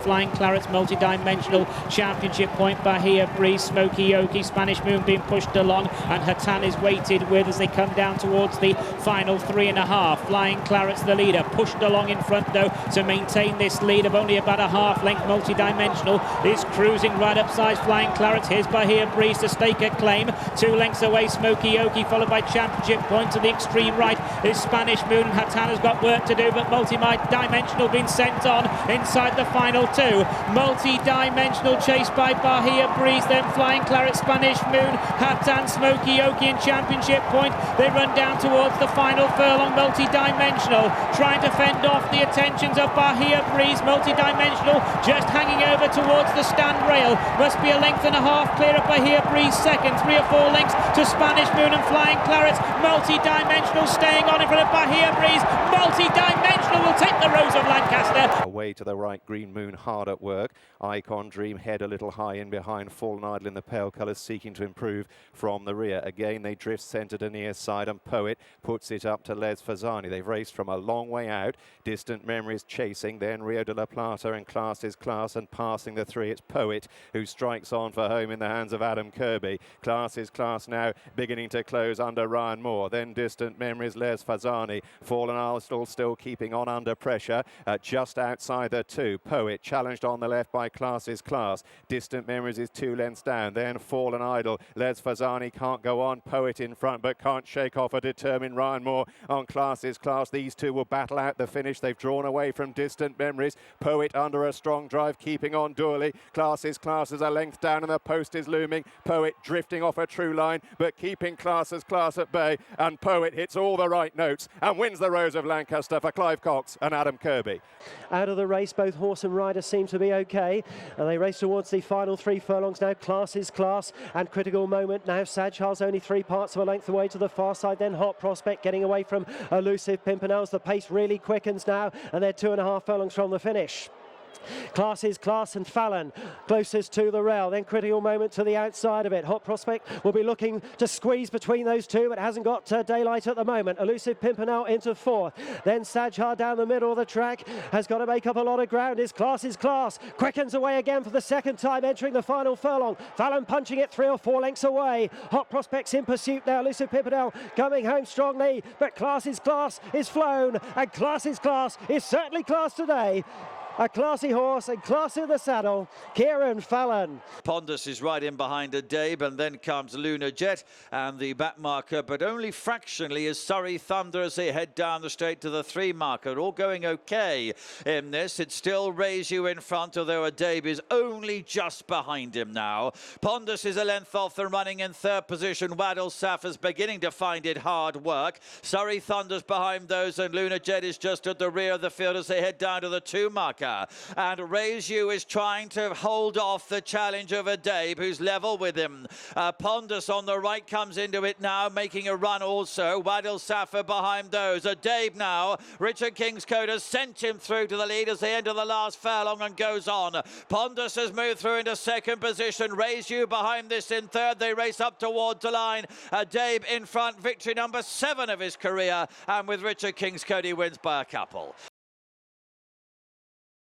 Flying Claret's Multidimensional Championship point. Bahia Breeze, Smoky Oki, Spanish Moon being pushed along, and Hatan is weighted with as they come down towards the final 3.5. Flying Claret's the leader, pushed along in front though to maintain this lead of only about a half length. Multidimensional is cruising right upside Flying Claret. Here's Bahia Breeze to stake a claim. 2 lengths away Smoky Oki, followed by Championship point. To the extreme right is Spanish Moon. Hatan has got work to do, but Multidimensional being sent on inside the final 2. Multi-dimensional chased by Bahia Breeze, then Flying Claret, Spanish Moon, Hatan, Smoky Oki and Championship point. They run down towards the final furlong. Multi-dimensional trying to fend off the attentions of Bahia Breeze. Multi-dimensional just hanging over towards the stand rail. Must be a length and a half clear of Bahia Breeze second. 3 or 4 lengths to Spanish Moon and Flying Claret. Multi-dimensional staying on in front of Bahia Breeze. Multi-dimensional will take the Rose of Lancaster. Away to the right, Green Moon hard at work. Icon Dream head a little high in behind. Fallen Idol in the pale colours seeking to improve from the rear. Again they drift centre to near side, and Poet puts it up to Les Fazani. They've raced from a long way out. Distant Memories chasing, then Rio de la Plata and Class is Class, and passing the 3 it's Poet who strikes on for home in the hands of Adam Kirby. Class is Class now beginning to close under Ryan Moore, then Distant Memories, Les Fazani. Fallen Idol still keeping on under pressure just outside the 2. Poet challenged on the left by Class is Class. Distant Memories is 2 lengths down, then Fallen Idol. Les Fazani can't go on. Poet in front but can't shake off a determined Ryan Moore on Class is Class. These two will battle out the finish. They've drawn away from Distant Memories. Poet under a strong drive, keeping on Dooley. Class is Class as a length down and the post is looming. Poet drifting off a true line but keeping Class as Class at bay, and Poet hits all the right notes and wins the Rose of Lancaster for Clive Cox and Adam Kirby. Out of the race, both horse and rider seem to be okay, and they race towards the final 3 furlongs now. Class is Class and Critical Moment now. Sad Charles only 3 parts of a length away to the far side, then Hot Prospect getting away from Elusive Pimpernels. The pace really quickens now, and they're 2.5 furlongs from the finish. Class is Class and Fallon closest to the rail, then Critical Moment to the outside of it. Hot Prospect will be looking to squeeze between those two, but hasn't got daylight at the moment. Elusive Pimpernel into 4th, then Sajhar down the middle of the track, has got to make up a lot of ground. His Class is Class quickens away again for the second time, entering the final furlong. Fallon punching it 3 or 4 lengths away. Hot Prospect's in pursuit now. Elusive Pimpernel coming home strongly, but Class is flown, and Class is certainly Class today. A classy horse and class in the saddle, Kieran Fallon. Pondus is right in behind Addeybb, and then comes Lunar Jet and the back marker, but only fractionally is Surrey Thunder as they head down the straight to the 3 marker. All going okay in this. It's still Raise You in front, although Addeybb is only just behind him now. Pondus is a length off the running in 3rd position. Waddle Safa's beginning to find it hard work. Surrey Thunder's behind those, and Lunar Jet is just at the rear of the field as they head down to the 2 marker. And Raise You is trying to hold off the challenge of Addeybb, who's level with him. Pondus on the right comes into it now, making a run also. Waddle Safa behind those. Addeybb now. Richard Kingscote has sent him through to the lead as they enter the last furlong and goes on. Pondus has moved through into 2nd position. Raise You behind this in 3rd. They race up towards the line. Addeybb in front. Victory number 7 of his career. And with Richard Kingscote, he wins by a couple.